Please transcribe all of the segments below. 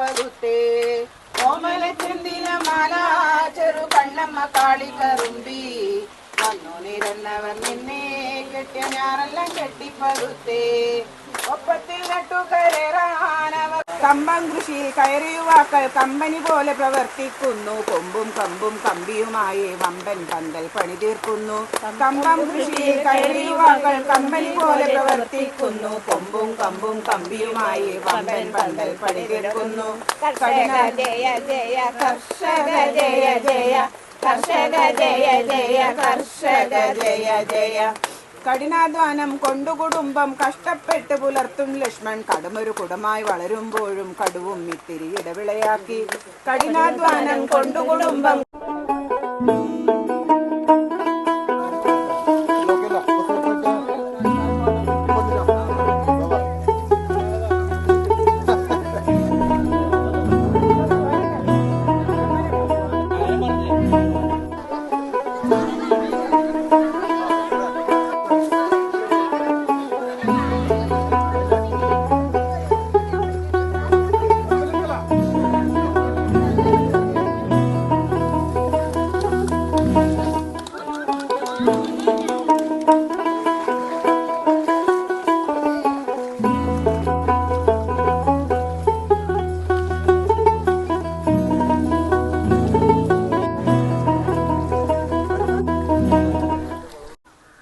കെട്ടിപ്പകുത്തേ ഓമല ചെന്തിന മാല ചെറു കണ്ണമ്മ കാളിക്കറുമ്പി വന്നു നിരന്നവർ നിന്നെ കെട്ടിയ ഞാറെല്ലാം കെട്ടിപ്പകുത്തേ ഒപ്പത്തിൽ നട്ടുകയറാനവർ കമ്പം കൃഷിയിൽ കയറി യുവാക്കൾ കമ്പനി പോലെ പ്രവർത്തിക്കുന്നു കൊമ്പും കമ്പും കമ്പിയുമായി വമ്പൻ പന്തൽ പണി തീർക്കുന്നു കമ്പം കൃഷിയിൽ കയറി യുവാക്കൾ കമ്പനി പോലെ പ്രവർത്തിക്കുന്നു കൊമ്പും കമ്പും കമ്പിയുമായി വമ്പൻ പന്തൽ പണി തീർക്കുന്നു ജയ ജയ കർഷക ജയ ജയ കർഷക ജയ ജയ കർഷക ജയ ജയ കഠിനാധ്വാനം കൊണ്ടു കുടുംബം കഷ്ടപ്പെട്ട് പുലർത്തും ലക്ഷ്മൺ കടുമൊരു കുടമായി വളരുമ്പോഴും കടുവും ഇത്തിരി ഇടവിളയാക്കി കഠിനാധ്വാനം കൊണ്ടു കുടുംബം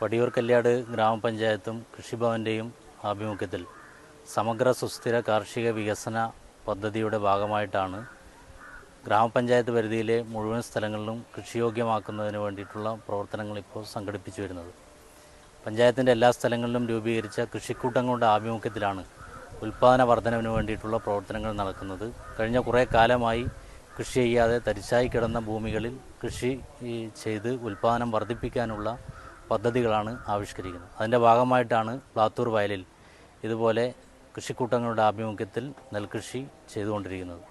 വടിയൂർ കല്യാട് ഗ്രാമപഞ്ചായത്തും കൃഷിഭവൻ്റെയും ആഭിമുഖ്യത്തിൽ സമഗ്ര സുസ്ഥിര കാർഷിക വികസന പദ്ധതിയുടെ ഭാഗമായിട്ടാണ് ഗ്രാമപഞ്ചായത്ത് പരിധിയിലെ മുഴുവൻ സ്ഥലങ്ങളിലും കൃഷിയോഗ്യമാക്കുന്നതിന് വേണ്ടിയിട്ടുള്ള പ്രവർത്തനങ്ങൾ ഇപ്പോൾ സംഘടിപ്പിച്ചു വരുന്നത്. പഞ്ചായത്തിൻ്റെ എല്ലാ സ്ഥലങ്ങളിലും രൂപീകരിച്ച കൃഷിക്കൂട്ടങ്ങളുടെ ആഭിമുഖ്യത്തിലാണ് ഉൽപ്പാദന വർധനവിന് വേണ്ടിയിട്ടുള്ള പ്രവർത്തനങ്ങൾ നടക്കുന്നത്. കഴിഞ്ഞ കുറേ കാലമായി കൃഷി ചെയ്യാതെ തരിശായി കിടന്ന ഭൂമികളിൽ കൃഷി ചെയ്ത് ഉൽപ്പാദനം വർദ്ധിപ്പിക്കാനുള്ള പദ്ധതികളാണ് ആവിഷ്കരിക്കുന്നത്. അതിൻ്റെ ഭാഗമായിട്ടാണ് പ്ലാത്തൂർ വയലിൽ ഇതുപോലെ കൃഷിക്കൂട്ടങ്ങളുടെ ആഭിമുഖ്യത്തിൽ നെൽകൃഷി ചെയ്തുകൊണ്ടിരിക്കുന്നത്.